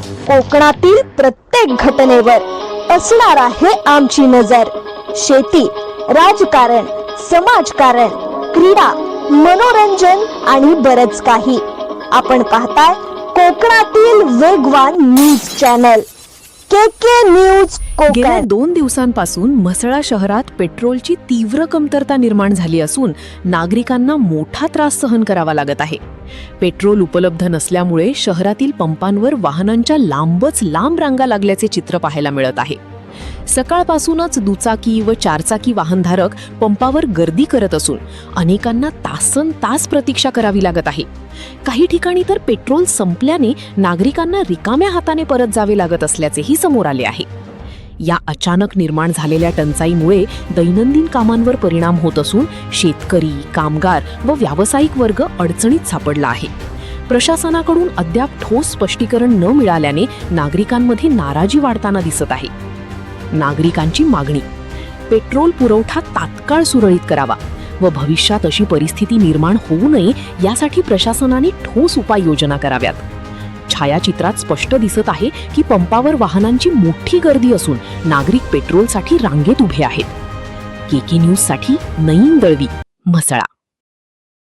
कोकणातील प्रत्येक घटनेवर असणार आहे आमची नजर। शेती, राजकारण, समाजकारण, क्रीडा, मनोरंजन आणि बरच काही। आपण पाहताय कोकणातील वेगवान न्यूज चॅनल KK न्यूज गेल्या कोकण। 2 दिवसांपासून म्हसळा शहरात पेट्रोलची तीव्र कमतरता निर्माण झाली असून नागरिकांना मोठा त्रास सहन करावा लागत आहे। पेट्रोल उपलब्ध नसल्यामुळे शहरातील पंपांवर वाहनांच्या लांबच लांब रांगा लागल्याचे चित्र पाहायला मिळत आहे। सकाळपासूनच दुचाकी व चारचाकी वाहनधारक पंपावर गर्दी करत असून अनेकांना तासनतास प्रतीक्षा करावी लागत आहे। काही ठिकाणी तर पेट्रोल संपल्याने नागरिकांना रिकाम्या हाताने परत जावे लागत असल्याचेही समोर आले आहे। या अचानक निर्माण झालेल्या टंचाईमुळे दैनंदिन कामांवर परिणाम होत असून शेतकरी, कामगार व व्यावसायिक वर्ग अडचणीत सापडला आहे। प्रशासनाकडून अद्याप ठोस स्पष्टीकरण न मिळाल्याने नागरिकांमध्ये नाराजी वाढताना दिसत आहे। नागरिकांची मागणी: पेट्रोल पुरवठा तात्काळ सुरळीत करावा व भविष्यात अशी परिस्थिती निर्माण होऊ नये यासाठी प्रशासनाने ठोस उपाययोजना कराव्यात। छायाचित्रात स्पष्ट दिसत आहे की पंपावर वाहनांची मोठी गर्दी असून नागरिक पेट्रोलसाठी रांगेत उभे आहेत। KK न्यूजसाठी नईन दळवी, म्हसळा।